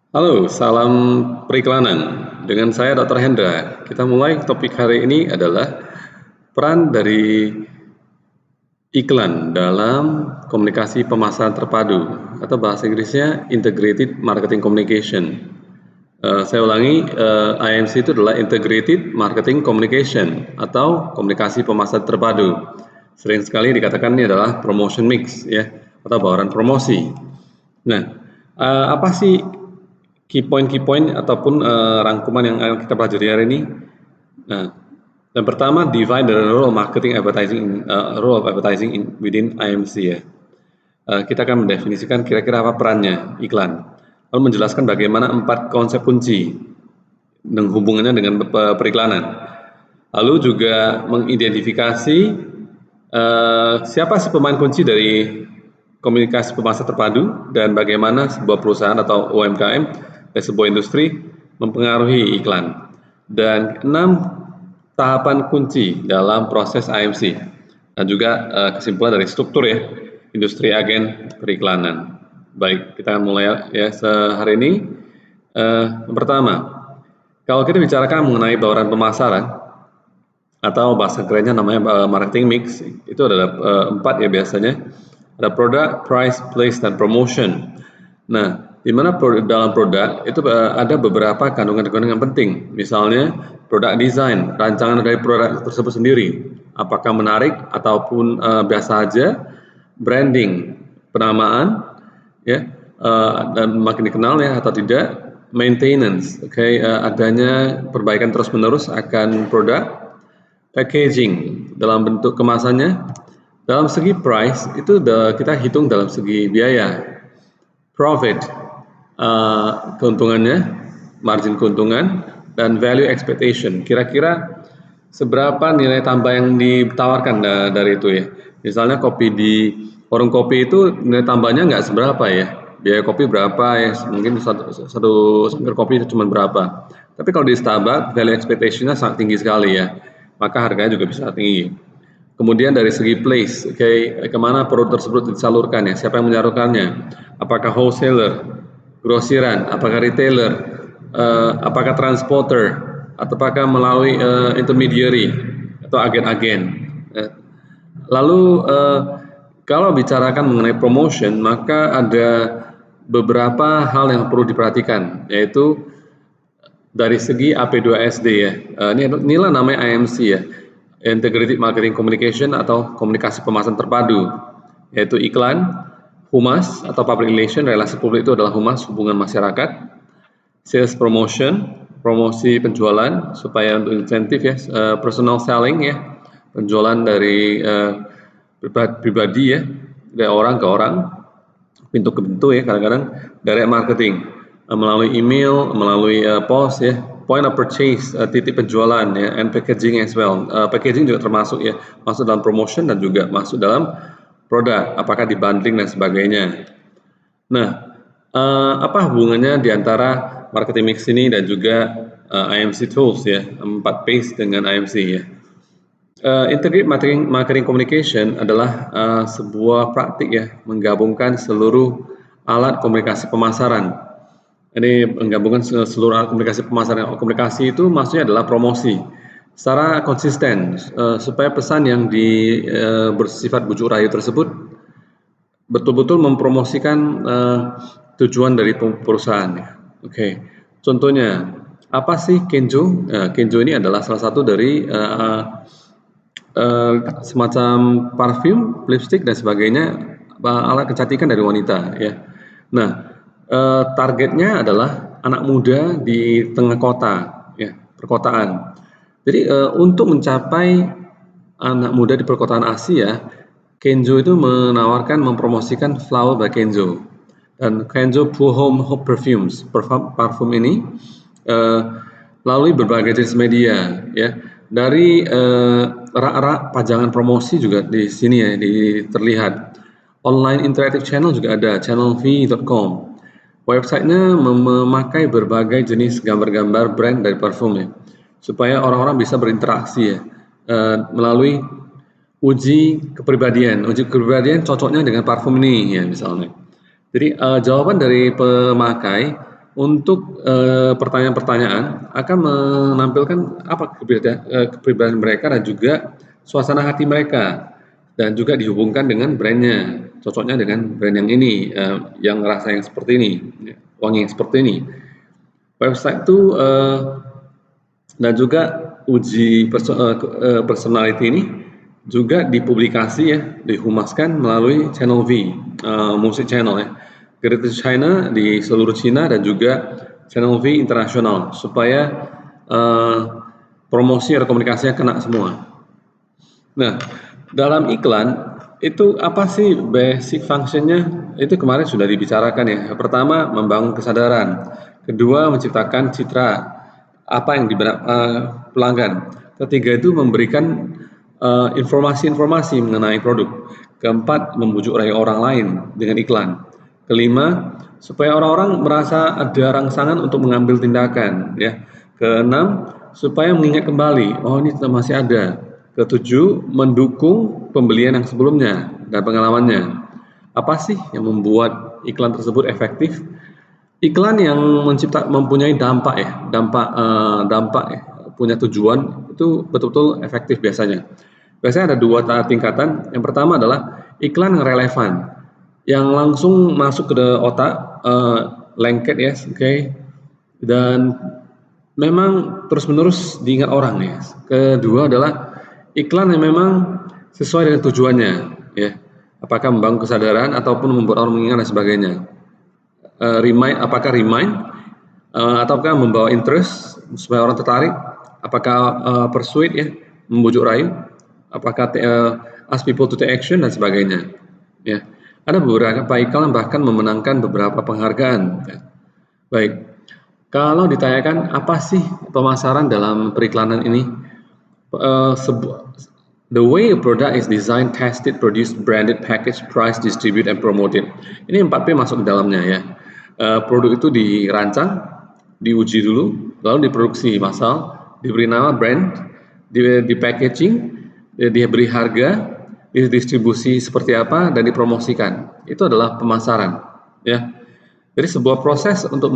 Halo, salam periklanan. Dengan saya Dr. Hendra. Kita mulai topik hari ini adalah peran dari iklan dalam komunikasi pemasaran terpadu atau bahasa Inggrisnya Integrated Marketing Communication. Saya ulangi, IMC itu adalah Integrated Marketing Communication atau komunikasi pemasaran terpadu. Sering sekali dikatakan ini adalah promotion mix ya atau bauran promosi. Nah, apa sih key point ataupun rangkuman yang akan kita pelajari hari ini? Nah, yang pertama, define the role of role of advertising within IMC ya. Kita akan mendefinisikan kira-kira apa perannya iklan, lalu menjelaskan bagaimana 4 konsep kunci dan hubungannya dengan periklanan. Lalu juga mengidentifikasi siapa sih pemain kunci dari komunikasi pemasaran terpadu dan bagaimana sebuah perusahaan atau UMKM dan sebuah industri mempengaruhi iklan. Dan 6 tahapan kunci dalam proses AMC dan juga kesimpulan dari struktur ya industri agen periklanan. Baik, kita akan mulai ya hari ini. Yang pertama, kalau kita bicarakan mengenai bauran pemasaran atau bahasa kerennya namanya marketing mix, itu adalah 4 ya biasanya. Ada product, price, place, dan promotion. Nah, di mana dalam produk itu ada beberapa kandungan-kandungan yang penting. Misalnya produk design, rancangan dari produk tersebut sendiri, apakah menarik ataupun biasa aja, branding, penamaan, ya, dan makin dikenal ya atau tidak, maintenance, adanya perbaikan terus-menerus akan produk, packaging dalam bentuk kemasannya, dalam segi price itu kita hitung dalam segi biaya, profit, keuntungannya, margin keuntungan, dan value expectation. Kira-kira seberapa nilai tambah yang ditawarkan dari itu ya. Misalnya kopi di warung kopi itu nilai tambahnya nggak seberapa ya. Biaya kopi berapa ya, mungkin satu sangkir kopi itu cuma berapa. Tapi kalau di Starbucks, value expectation-nya sangat tinggi sekali ya. Maka harganya juga bisa tinggi. Kemudian dari segi place, kemana produk tersebut disalurkan ya, siapa yang menyalurkannya, apakah wholesaler, grosiran, apakah retailer, apakah transporter, atau apakah melalui intermediary atau agen-agen. Lalu kalau bicarakan mengenai promotion, maka ada beberapa hal yang perlu diperhatikan, yaitu dari segi AP2SD ya. Inilah namanya IMC ya. Integrated Marketing Communication atau komunikasi pemasaran terpadu, yaitu iklan, humas atau public relation, relasi publik itu adalah humas, hubungan masyarakat, sales promotion, promosi penjualan supaya untuk insentif ya, personal selling ya, penjualan dari pribadi ya, dari orang ke orang, pintu ke pintu ya, kadang-kadang direct marketing melalui email, melalui post ya, point of purchase, titik penjualan ya, and packaging as well. Packaging juga termasuk ya, masuk dalam promotion dan juga masuk dalam produk, apakah dibundling dan sebagainya. Nah, apa hubungannya di antara marketing mix ini dan juga IMC tools ya, 4Ps dengan IMC ya. Integrated marketing communication adalah sebuah praktik ya, menggabungkan seluruh alat komunikasi pemasaran. Ini menggabungkan seluruh alat komunikasi pemasaran. Komunikasi itu maksudnya adalah promosi secara konsisten supaya pesan yang bersifat bujuk rayu tersebut betul-betul mempromosikan tujuan dari perusahaan. Contohnya apa sih Kenzo? Kenzo ini adalah salah satu dari semacam parfum, lipstick dan sebagainya, alat kecantikan dari wanita ya. Nah, targetnya adalah anak muda di tengah kota ya, perkotaan. Jadi untuk mencapai anak muda di perkotaan Asia, Kenzo itu mempromosikan Flower by Kenzo dan Kenzo Pure Home Perfumes, parfum ini melalui berbagai jenis media ya, dari rak-rak pajangan promosi juga di sini ya terlihat. Online interactive channel juga ada, channelv.com. Websitenya memakai berbagai jenis gambar-gambar brand dari parfum ya, supaya orang-orang bisa berinteraksi ya, melalui uji kepribadian cocoknya dengan parfum ini ya misalnya. Jadi jawaban dari pemakai untuk pertanyaan-pertanyaan akan menampilkan apa kepribadian mereka dan juga suasana hati mereka, dan juga dihubungkan dengan brandnya, cocoknya dengan brand yang ini, yang rasa yang seperti ini, wangi yang seperti ini. Website itu dan juga uji personality ini juga dipublikasi ya, dihumaskan melalui channel V, musik channel ya, Greater China di seluruh Cina dan juga channel V internasional, supaya promosi atau komunikasinya kena semua. Nah, dalam iklan itu apa sih basic functionnya? Itu kemarin sudah dibicarakan ya. Pertama, membangun kesadaran. Kedua, menciptakan citra apa yang pelanggan. Ketiga itu memberikan informasi-informasi mengenai produk. Keempat, membujuk rayu orang lain dengan iklan. Kelima, supaya orang-orang merasa ada rangsangan untuk mengambil tindakan ya. Keenam, supaya mengingat kembali, oh ini masih ada. Ketujuh, mendukung pembelian yang sebelumnya dan pengalamannya. Apa sih yang membuat iklan tersebut efektif? Iklan yang mempunyai dampak ya, dampak ya, punya tujuan itu betul-betul efektif biasanya. Biasanya ada dua tingkatan. Yang pertama adalah iklan yang relevan, yang langsung masuk ke otak, lengket ya, oke, dan memang terus-menerus diingat orang ya. Kedua adalah iklan yang memang sesuai dengan tujuannya ya. Apakah membangun kesadaran ataupun membuat orang mengingat dan sebagainya. Apakah remind ataukah membawa interest supaya orang tertarik, apakah persuade ya, membujuk rayu, apakah ask people to take action dan sebagainya ya. Ada beberapa iklan bahkan memenangkan beberapa penghargaan ya. Baik, kalau ditanyakan apa sih pemasaran dalam periklanan ini, the way a product is designed, tested, produced, branded, packaged, priced, distributed, and promoted. Ini 4P masuk ke dalamnya ya. Produk itu dirancang, diuji dulu, lalu diproduksi massal, diberi nama brand, di packaging, diberi harga, didistribusi seperti apa, dan dipromosikan. Itu adalah pemasaran ya. Jadi sebuah proses untuk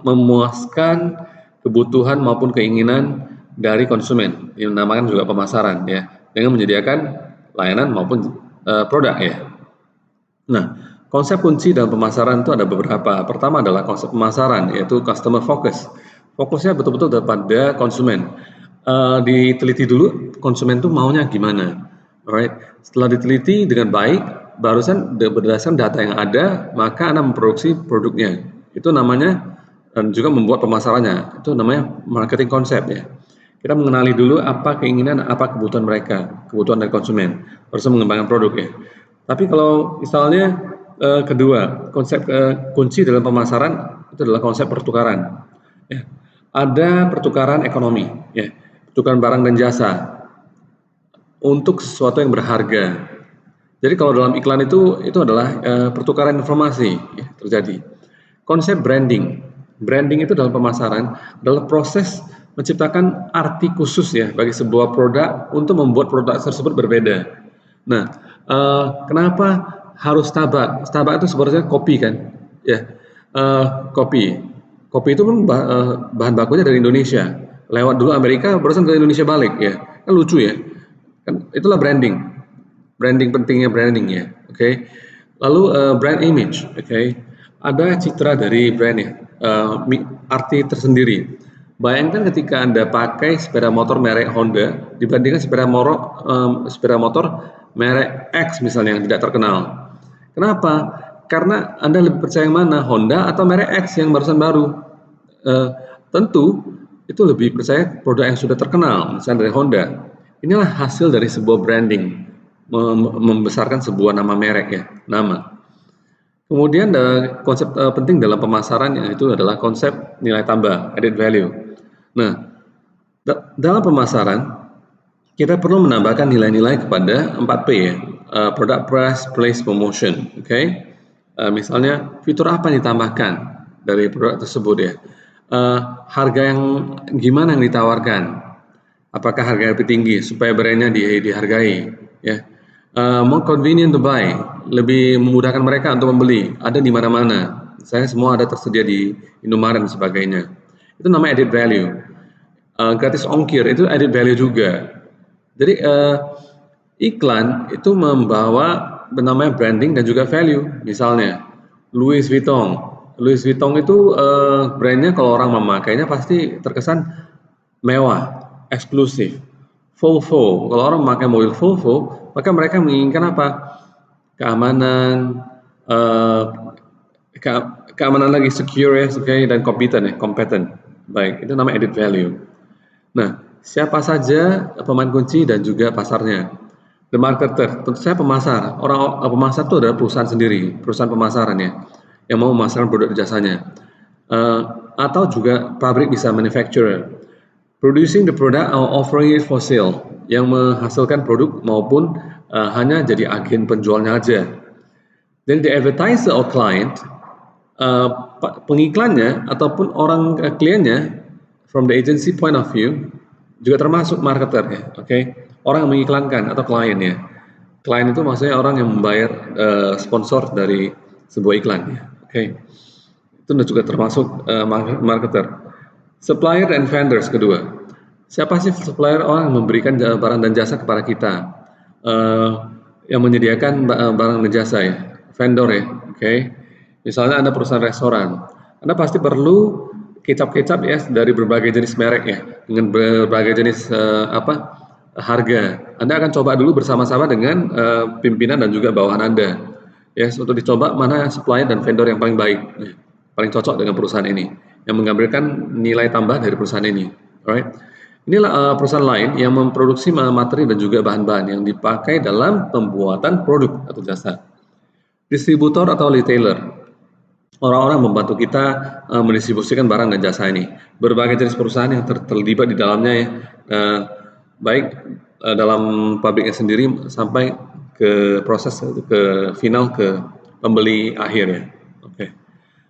memuaskan kebutuhan maupun keinginan dari konsumen, yang dinamakan juga pemasaran ya, dengan menyediakan layanan maupun produk ya. Nah, konsep kunci dalam pemasaran itu ada beberapa. Pertama adalah konsep pemasaran, yaitu customer focus. Fokusnya betul-betul pada konsumen. Diteliti dulu konsumen itu maunya gimana, alright? Setelah diteliti dengan baik, barusan berdasarkan data yang ada, maka Anda memproduksi produknya. Itu namanya, dan juga membuat pemasarannya. Itu namanya marketing konsep ya. Kita mengenali dulu apa keinginan, apa kebutuhan mereka, kebutuhan dari konsumen, harus mengembangkan produk ya. Tapi kalau misalnya kedua, konsep kunci dalam pemasaran itu adalah konsep pertukaran. Ya. Ada pertukaran ekonomi, ya, pertukaran barang dan jasa untuk sesuatu yang berharga. Jadi kalau dalam iklan itu adalah pertukaran informasi ya, terjadi. Konsep branding, branding itu dalam pemasaran adalah proses menciptakan arti khusus ya bagi sebuah produk untuk membuat produk tersebut berbeda. Nah, kenapa harus Starbucks? Starbucks itu sebenarnya kopi kan, ya, kopi. Kopi itu kan bahan bakunya dari Indonesia. Lewat dulu Amerika, barusan ke Indonesia balik ya. Kan lucu ya. Kan itulah branding. Branding, pentingnya branding ya. Oke. Lalu brand image, oke. Ada citra dari brand ya. Arti tersendiri. Bayangkan ketika Anda pakai sepeda motor merek Honda dibandingkan sepeda motor merek X misalnya yang tidak terkenal. Kenapa? Karena Anda lebih percaya yang mana, Honda atau merek X yang barusan baru? Tentu itu lebih percaya produk yang sudah terkenal, misalnya dari Honda. Inilah hasil dari sebuah branding, membesarkan sebuah nama merek ya, nama. Kemudian konsep penting dalam pemasaran yaitu adalah konsep nilai tambah, added value. Nah, dalam pemasaran kita perlu menambahkan nilai-nilai kepada 4P ya, product, price, place, promotion. Oke. Misalnya fitur apa yang ditambahkan dari produk tersebut ya, harga yang gimana yang ditawarkan, apakah harga lebih tinggi supaya brandnya dihargai ya, more convenient to buy, lebih memudahkan mereka untuk membeli, ada di mana-mana Saya semua ada tersedia di Indomaret dan sebagainya. Itu namanya added value. Gratis ongkir itu added value juga. Jadi iklan itu membawa namanya branding dan juga value. Misalnya Louis Vuitton. Louis Vuitton itu brandnya kalau orang memakainya pasti terkesan mewah, eksklusif. Volvo, kalau orang memakai mobil Volvo, maka mereka menginginkan apa? Keamanan, eh, keamanan lagi, secure ya, dan competent. Baik, itu namanya added value. Nah, siapa saja pemain kunci dan juga pasarnya? The marketer, tentu saja pemasar. Pemasar itu adalah perusahaan sendiri, perusahaan pemasaran ya, yang mau memasarkan produk jasanya. Atau juga pabrik bisa manufacturer, producing the product or offering it for sale, yang menghasilkan produk maupun hanya jadi agen penjualnya aja. Then the advertiser or client, pengiklannya ataupun orang kliennya, from the agency point of view, juga termasuk marketer ya, oke? Orang yang mengiklankan atau klien ya. Klien itu maksudnya orang yang membayar sponsor dari sebuah iklan ya, oke? Itu juga termasuk marketer. Supplier and vendors kedua. Siapa sih supplier? Orang yang memberikan barang dan jasa kepada kita, yang menyediakan barang dan jasa ya, vendor ya, oke? Misalnya Anda perusahaan restoran, Anda pasti perlu kecap-kecap ya dari berbagai jenis merek ya, dengan berbagai jenis harga. Anda akan coba dulu bersama-sama dengan pimpinan dan juga bawahan Anda, ya, untuk dicoba mana supplier dan vendor yang paling baik, paling cocok dengan perusahaan ini, yang mengambilkan nilai tambah dari perusahaan ini, alright? Inilah perusahaan lain yang memproduksi materi dan juga bahan-bahan yang dipakai dalam pembuatan produk atau jasa. Distributor atau retailer, orang-orang membantu kita mendistribusikan barang dan jasa ini. Berbagai jenis perusahaan yang terlibat di dalamnya ya, baik dalam pabriknya sendiri sampai ke proses ke final ke pembeli akhir ya. Oke.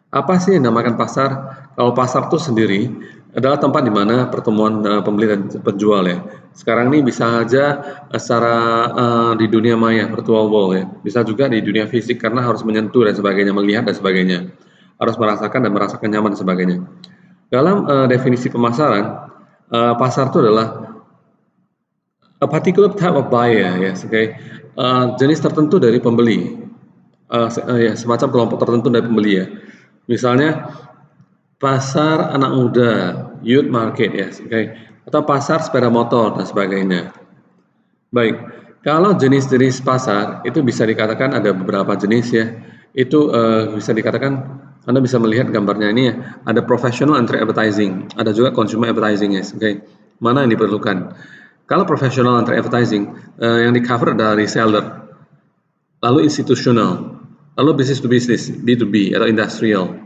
Apa sih yang dinamakan pasar? Kalau pasar itu sendiri adalah tempat di mana pertemuan pembeli dan penjual ya. Sekarang ini bisa saja secara di dunia maya, virtual world ya. Bisa juga di dunia fisik karena harus menyentuh dan sebagainya, melihat dan sebagainya. Harus merasakan dan merasakan nyaman dan sebagainya. Dalam definisi pemasaran, pasar itu adalah a particular type of buyer ya, jenis tertentu dari pembeli. Ya, semacam kelompok tertentu dari pembeli ya. Misalnya pasar anak muda, youth market ya, atau pasar sepeda motor dan sebagainya. Baik, kalau jenis-jenis pasar itu bisa dikatakan ada beberapa jenis ya. Itu bisa dikatakan Anda bisa melihat gambarnya ini ya. Ada professional and trade advertising, ada juga consumer advertising ya. Mana yang diperlukan? Kalau professional and trade advertising yang di cover adalah reseller, lalu institutional, lalu business to business, B2B atau industrial.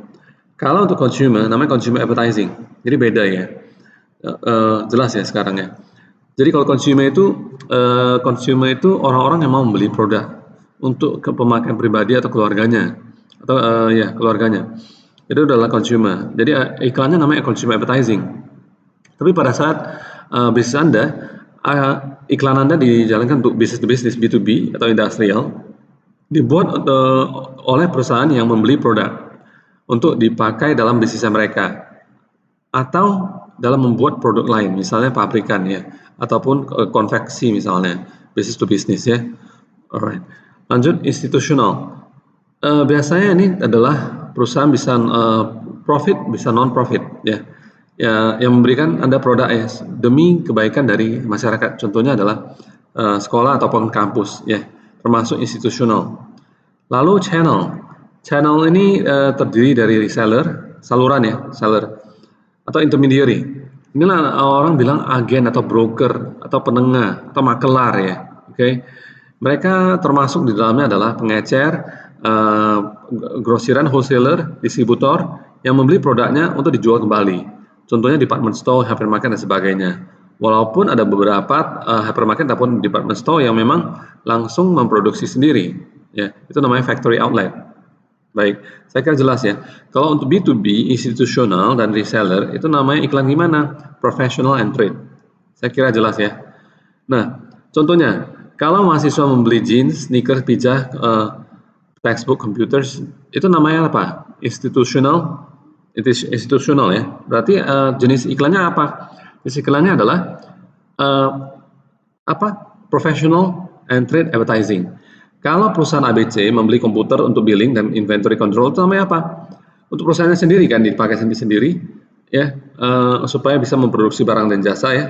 Kalau untuk consumer, namanya consumer advertising. Jadi beda ya. Jelas ya sekarang ya. Jadi kalau consumer itu orang-orang yang mau membeli produk untuk pemakaian pribadi atau keluarganya atau keluarganya. Itu adalah consumer. Jadi iklannya namanya consumer advertising. Tapi pada saat bisnis Anda, iklan Anda dijalankan untuk business to business, B2B atau industrial, dibuat oleh perusahaan yang membeli produk untuk dipakai dalam bisnisnya mereka atau dalam membuat produk lain, misalnya pabrikan ya, ataupun konveksi misalnya, business to business ya. Alright. Lanjut institutional. Biasanya ini adalah perusahaan bisa profit, bisa non profit ya. Ya, yang memberikan Anda produk ya demi kebaikan dari masyarakat. Contohnya adalah sekolah ataupun kampus ya, termasuk institusional. Lalu channel ini terdiri dari reseller, saluran ya, seller atau intermediary. Inilah orang bilang agen atau broker atau penengah atau makelar ya. Oke. Mereka termasuk di dalamnya adalah pengecer, grosiran, wholesaler, distributor yang membeli produknya untuk dijual kembali. Contohnya department store, hypermarket dan sebagainya. Walaupun ada beberapa hypermarket ataupun department store yang memang langsung memproduksi sendiri, ya itu namanya factory outlet. Baik, saya kira jelas ya. Kalau untuk B2B, institusional dan reseller, itu namanya iklan gimana? Professional and trade. Saya kira jelas ya. Nah, contohnya, kalau mahasiswa membeli jeans, sneakers, pijak, textbook, computers, itu namanya apa? institutional, institusional ya. Berarti jenis iklannya apa? Jenis iklannya adalah professional and trade advertising. Kalau perusahaan ABC membeli komputer untuk billing dan inventory control, itu namanya apa? Untuk perusahaannya sendiri kan, dipakai sendiri ya, supaya bisa memproduksi barang dan jasa ya.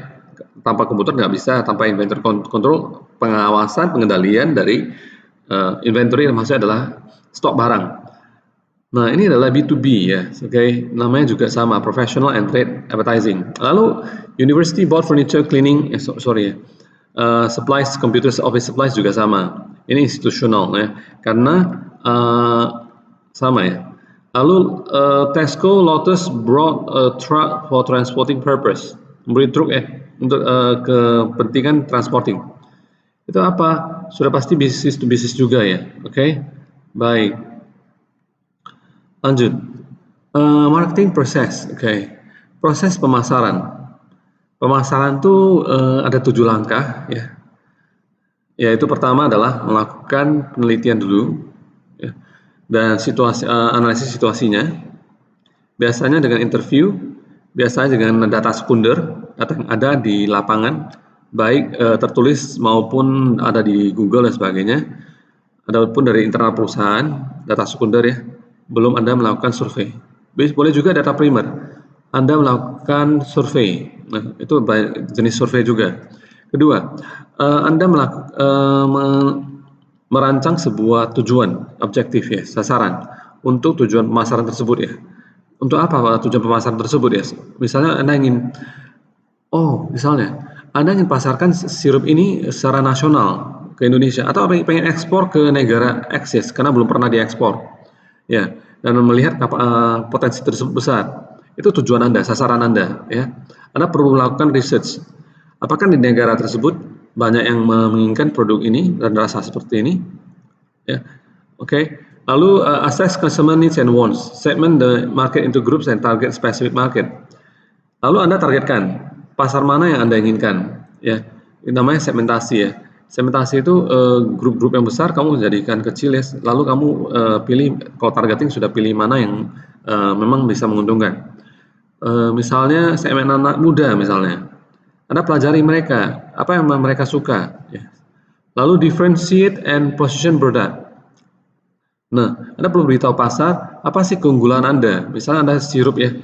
Tanpa komputer nggak bisa, tanpa inventory control, pengawasan, pengendalian dari inventory, maksudnya adalah stok barang. Nah, ini adalah B2B ya, namanya juga sama, professional and trade advertising. Lalu university bought furniture cleaning, supplies, computers, office supplies juga sama. Ini institusional ya, karena sama ya. Lalu Tesco, Lotus brought a truck for transporting purpose, memberi truk untuk kepentingan transporting. Itu apa? Sudah pasti bisnis to bisnis juga ya. Oke, baik. Lanjut, marketing process. Proses pemasaran. Pemasaran itu ada 7 langkah ya. Yaitu pertama adalah melakukan penelitian dulu ya, dan analisis situasinya. Biasanya dengan interview, biasanya dengan data sekunder, data yang ada di lapangan, baik tertulis maupun ada di Google dan sebagainya. Adapun dari internal perusahaan, data sekunder ya, belum Anda melakukan survei. Boleh juga data primer, Anda melakukan survei. Nah, itu jenis survei juga. Kedua, Anda merancang sebuah tujuan objektif ya, sasaran untuk tujuan pemasaran tersebut ya. Untuk apa tujuan pemasaran tersebut ya? Misalnya Anda ingin pasarkan sirup ini secara nasional ke Indonesia, atau pengen ekspor ke negara X ya, karena belum pernah diekspor ya, dan melihat potensi tersebut besar. Itu tujuan Anda, sasaran Anda ya. Anda perlu melakukan research. Apakah di negara tersebut banyak yang menginginkan produk ini dan rasa seperti ini? Ya, oke. Lalu assess customer needs and wants, segment the market into groups and target specific market. Lalu Anda targetkan pasar mana yang Anda inginkan. Ya, ini namanya segmentasi ya. Segmentasi itu grup-grup yang besar kamu jadikan kecil ya. Lalu kamu pilih, kalau targeting sudah pilih mana yang memang bisa menguntungkan. Misalnya segmen anak muda misalnya. Anda pelajari mereka, apa yang mereka suka. Ya. Lalu differentiate and position product. Nah, Anda perlu beritahu pasar, apa sih keunggulan Anda? Misalnya Anda sirup ya,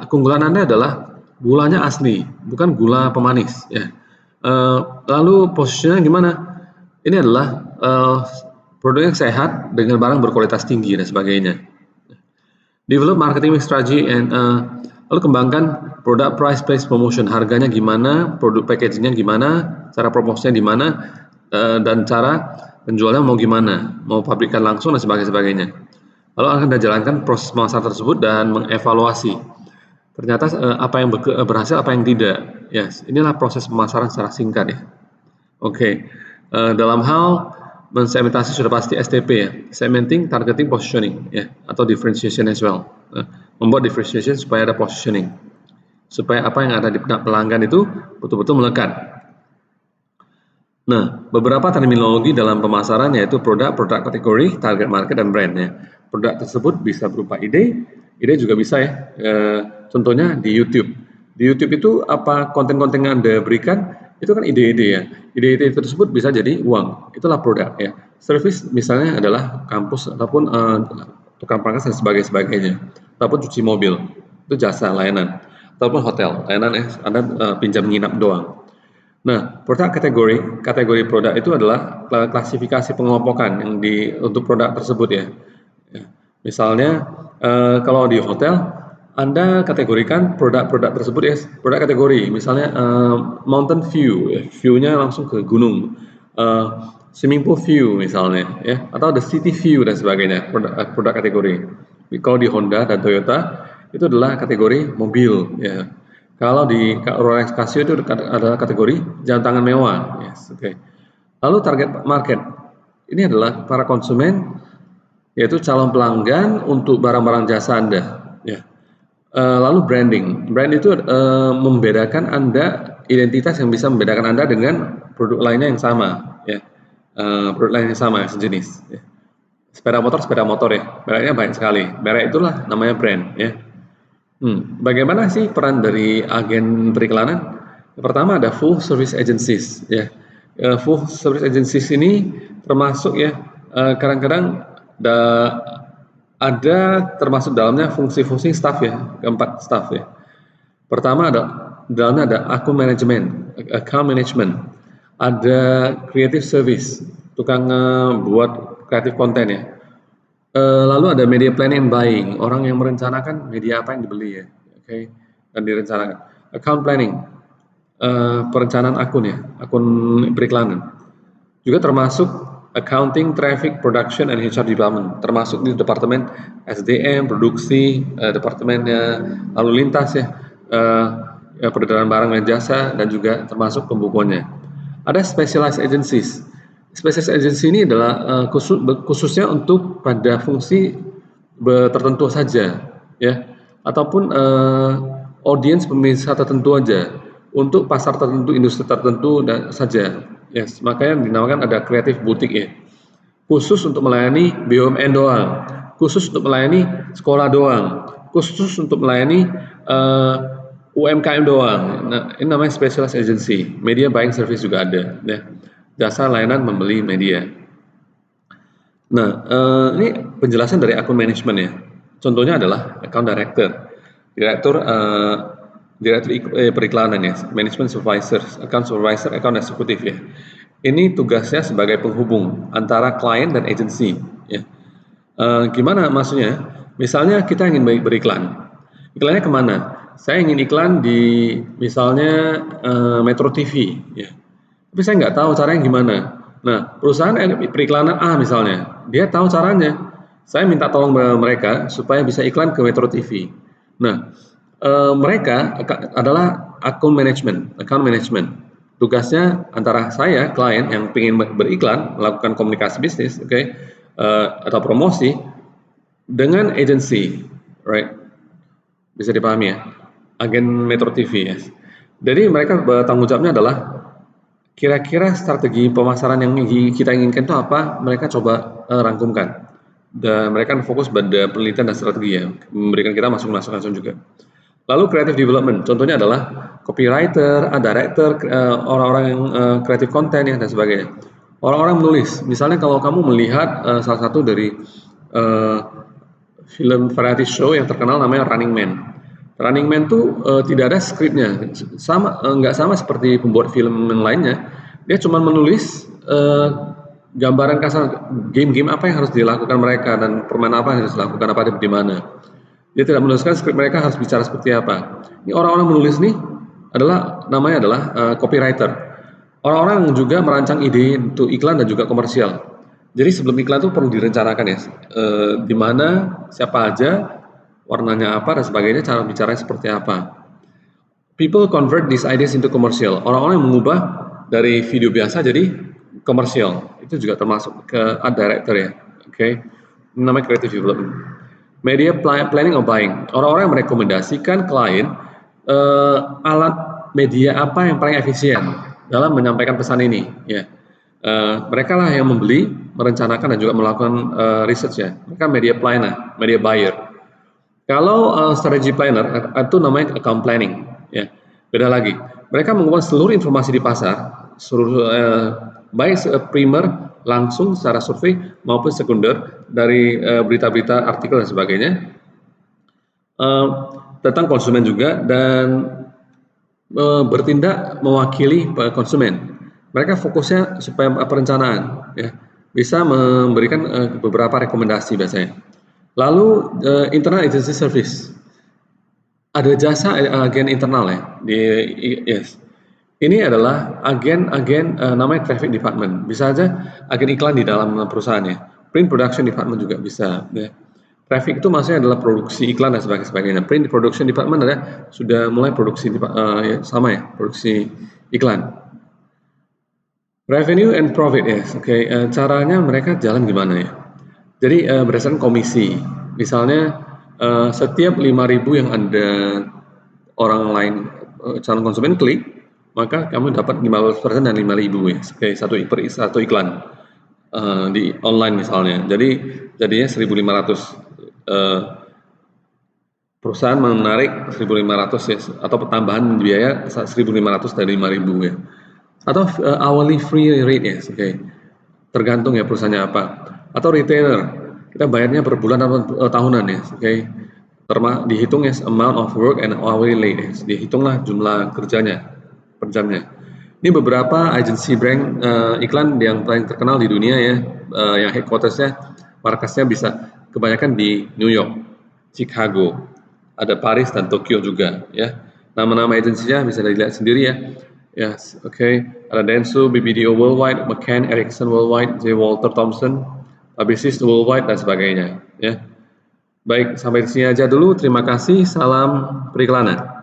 keunggulan Anda adalah gulanya asli, bukan gula pemanis. Ya. Lalu posisinya gimana? Ini adalah produk yang sehat dengan barang berkualitas tinggi dan sebagainya. Develop marketing strategy and lalu kembangkan produk price place promotion, harganya gimana, produk packagingnya gimana, cara promosinya gimana, dan cara penjualnya mau gimana, mau pabrikan langsung dan sebagainya. Lalu akan Anda jalankan proses pemasaran tersebut dan mengevaluasi. Ternyata apa yang berhasil, apa yang tidak. Yes, inilah proses pemasaran secara singkat ya. Oke. Dalam hal mensegmentasi sudah pasti STP ya, segmenting, targeting, positioning ya, atau differentiation as well. Membuat differentiation supaya ada positioning, supaya apa yang ada di benak pelanggan itu betul-betul melekat. Nah, beberapa terminologi dalam pemasaran yaitu produk kategori, target market, dan brand ya. Produk tersebut bisa berupa ide juga bisa ya. Contohnya di YouTube. Di YouTube itu apa konten-konten yang Anda berikan itu kan ide-ide ya. Ide-ide tersebut bisa jadi uang. Itulah produk ya. Service misalnya adalah kampus ataupun tukang pangkas dan sebagainya. Ataupun cuci mobil. Itu jasa layanan. Ataupun hotel, layanan ya. Anda pinjam nginap doang. Nah, produk kategori produk itu adalah klasifikasi pengelompokan yang untuk produk tersebut ya. Misalnya kalau di hotel Anda kategorikan produk-produk tersebut ya, produk kategori. Misalnya mountain view, ya, view-nya langsung ke gunung. Swimming pool view misalnya ya, atau the city view dan sebagainya, produk kategori. Kalau di Honda dan Toyota itu adalah kategori mobil ya. Kalau di Rolex Casio itu adalah kategori jam tangan mewah. Yes, okay. Lalu target market ini adalah para konsumen, yaitu calon pelanggan untuk barang-barang jasa Anda. Ya. Lalu branding itu membedakan Anda, identitas yang bisa membedakan Anda dengan produk lainnya yang sama. Ya. Produk lain yang sama sejenis. Ya. sepeda motor ya. Mereknya banyak sekali. Merek itulah namanya brand ya. Bagaimana sih peran dari agen periklanan? Yang pertama ada full service agencies ya. Full service agencies ini termasuk ya kadang-kadang ada termasuk dalamnya fungsi-fungsi staff ya, keempat staff ya. Pertama dalamnya ada account management, ada creative service, tukang buat creative content ya. Lalu ada media planning and buying, orang yang merencanakan media apa yang dibeli ya, oke, dan direncanakan. Account planning, perencanaan akun ya, akun periklanan. Juga termasuk accounting, traffic, production, and HR department, termasuk di departemen SDM, produksi, departemennya lalu lintas ya, peredaran barang dan jasa, dan juga termasuk pembukuannya. Ada specialized agencies. Specialized agency ini adalah khususnya untuk pada fungsi tertentu saja, ya, ataupun audiens pemirsa tertentu aja, untuk pasar tertentu, industri tertentu dan saja. Yes, makanya dinamakan ada kreatif butik ya. Khusus untuk melayani BUMN doang, khusus untuk melayani sekolah doang, khusus untuk melayani UMKM doang. Nah, ini namanya specialized agency. Media buying service juga ada, ya. Jasa layanan membeli media. Nah, ini penjelasan dari akun manajemen ya. Contohnya adalah account director, direktur periklanan ya, management supervisor, account eksekutif ya. Ini tugasnya sebagai penghubung antara klien dan agensi ya. Gimana maksudnya? Misalnya kita ingin beriklan, iklannya kemana? Saya ingin iklan di misalnya Metro TV ya, tapi saya nggak tahu caranya gimana. Nah, perusahaan periklanan A misalnya, dia tahu caranya. Saya minta tolong mereka supaya bisa iklan ke Metro TV. Nah, mereka adalah account management. Tugasnya antara saya, klien yang ingin beriklan, melakukan komunikasi bisnis, atau promosi dengan agency, right? Bisa dipahami ya, agen Metro TV ya. Jadi mereka tanggung jawabnya adalah kira-kira strategi pemasaran yang kita inginkan itu apa, mereka coba rangkumkan. Dan mereka fokus pada penelitian dan strategi ya, memberikan kita masukan juga. Lalu creative development, contohnya adalah copywriter, director, orang-orang yang creative content ya, dan sebagainya. Orang-orang menulis, misalnya kalau kamu melihat salah satu dari film variety show yang terkenal namanya Running Man. Running Man tuh tidak ada skripnya, nggak sama seperti pembuat film yang lainnya. Dia cuma menulis gambaran kasar game-game apa yang harus dilakukan mereka dan permainan apa yang harus dilakukan apa di mana. Dia tidak menuliskan skrip mereka harus bicara seperti apa. Ini orang-orang menulis nih namanya adalah copywriter. Orang-orang yang juga merancang ide untuk iklan dan juga komersial. Jadi sebelum iklan itu perlu direncanakan ya, di mana, siapa aja, warnanya apa dan sebagainya, cara bicaranya seperti apa. People convert these ideas into commercial. Orang-orang yang mengubah dari video biasa jadi komersial. Itu juga termasuk ke art director ya. Oke. Ini namanya creative development. Media planning or buying. Orang-orang yang merekomendasikan klien alat media apa yang paling efisien dalam menyampaikan pesan ini ya. Mereka lah yang membeli, merencanakan dan juga melakukan research ya. Mereka media planner, media buyer. Kalau strategy planner itu namanya account planning ya. Beda lagi. Mereka mengumpulkan seluruh informasi di pasar, seluruh baik primer langsung secara survei maupun sekunder dari berita-berita, artikel dan sebagainya tentang konsumen juga, dan bertindak mewakili konsumen. Mereka fokusnya supaya perencanaan ya, bisa memberikan beberapa rekomendasi biasanya. Lalu internal agency service, ada jasa agen internal ya yes. Ini adalah agen-agen namanya traffic department, bisa aja agen iklan di dalam perusahaan ya. Print production department juga bisa ya. Traffic itu maksudnya adalah produksi iklan dan sebagainya. Print production department adalah sudah mulai produksi ya, sama ya, produksi iklan. Revenue and profit ya, caranya mereka jalan gimana ya? Jadi berdasarkan komisi, misalnya setiap 5.000 yang ada orang lain calon konsumen klik, maka kamu dapat 15% dan 5.000 ya, satu iklan. di online misalnya. Jadi jadinya 1.500, perusahaan menarik 1.500 ya, atau tambahan biaya 1.500 dari 5.000 ya. Atau hourly free rate ya, oke. Tergantung ya perusahaannya apa. Atau retailer, kita bayarnya per bulan atau tahunan ya, oke. Dihitung ya amount of work and hourly rate ya. Dihitunglah jumlah kerjanya per jamnya. Ini beberapa agensi brand iklan yang paling terkenal di dunia ya, yang headquartersnya, markasnya bisa kebanyakan di New York, Chicago, ada Paris dan Tokyo juga ya. Nama-nama agensinya bisa dilihat sendiri ya. Yes, oke. Ada Dentsu, BBDO Worldwide, McCann, Erickson Worldwide, J. Walter Thompson, Publicis Worldwide dan sebagainya ya. Baik, sampai di sini aja dulu. Terima kasih. Salam periklanan.